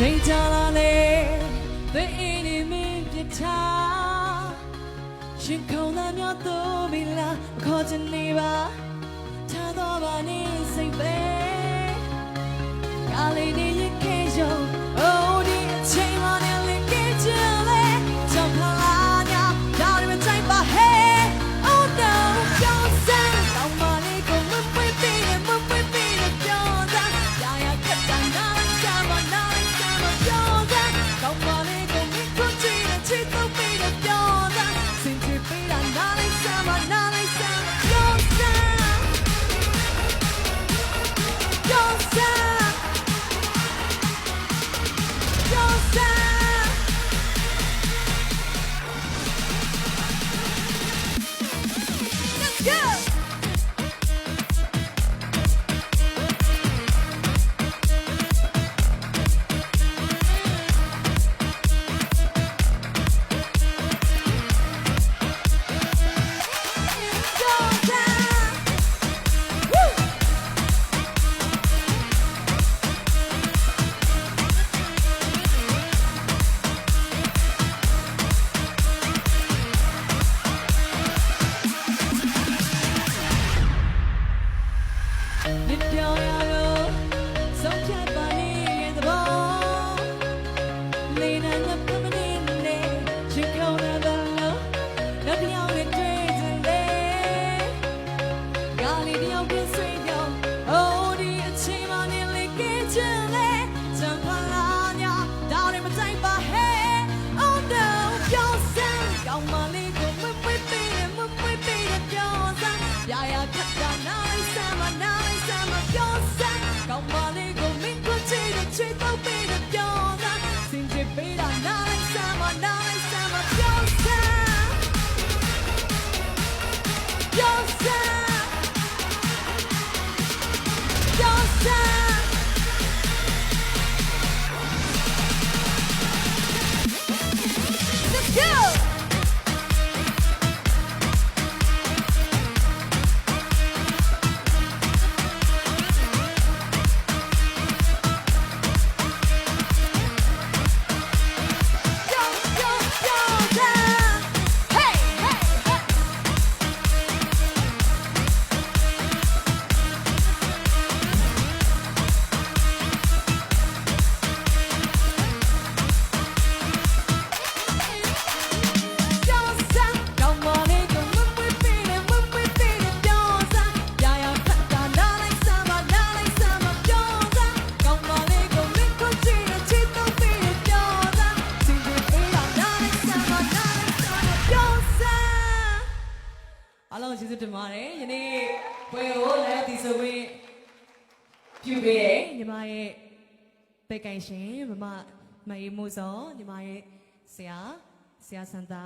ချိန်ကြာလာလေthe enemy ပြထားရှင်ခုံးသားများတို့မီလာခေါ်ချင်နေပါထားတော့ပါနေစိတ်ပဲကားလေးနဲ့ရင်ခဲရုံ oh ဒီအချိန်မှလည်းလက်ကကြလေကြောက်ခလာညာဒါရမတိုင်းပါဟဲ oh no ကြောက်စမ်းတောင်းပါလေကိုမပွေးပြီးနဲ့မပွေးပြီးနဲ့ပြောတာရာရာကတ်တန်နာချာမနာချာမပြောတာတောင်းပါလေကိုမခွချီနဲ့ချစ်တော့ပြီးနဲ့ပြောတာစင်ချစ်ပြီးတာနာလိုက်ချာမနာလိုက်ချာမပြောတာပြောတာအားလုံးကျေးဇူးတင်ပါတယ်ယနေ့ပွဲကိုလည်းဒီဆိုရင်ပြုပေးတယ်ညီမရဲ့ပေကိုင်ရှင်မမမေမိုးစောညီမရဲ့ဆရာစန္ဒာ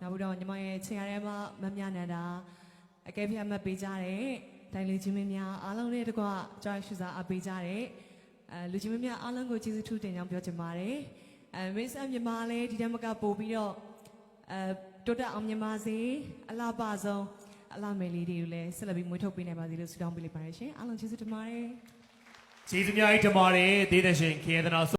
နောက်ပြီးတော့ညီမရဲ့ချင်ရတဲ့မမြနန္ဒာအကဲဖြတ်မှတ်ပေးကြတဲ့တိုင်လူချင်းမင်းများအားလုံးနဲ့တကွကြွားရှုစားအားပေးကြတဲ့လူချင်းမင်းများအားလုံးကိုကျေးဇူးထူးတင်ကြောင်းပြောချင်ပါတယ်မင်းဆန်မြန်မာလည်းဒီတမကပို့ပြီးတော့တိုးတက်အောင်မြန်မာစေအလားပါဆုံးအလားမယ်လေးတွေကိုလည်းဆက်လက်ပြီးမွေးထုတ်ပေးနိုင်ပါစေလို့ဆုတောင်းပေးလိုက်ပါတယ်ရှင်အားလုံးကျေးဇူးတင်ပါတယ်ကျေးဇူးများကြီးတင်ပါတယ်ဒေသရှင်ခေယသနာ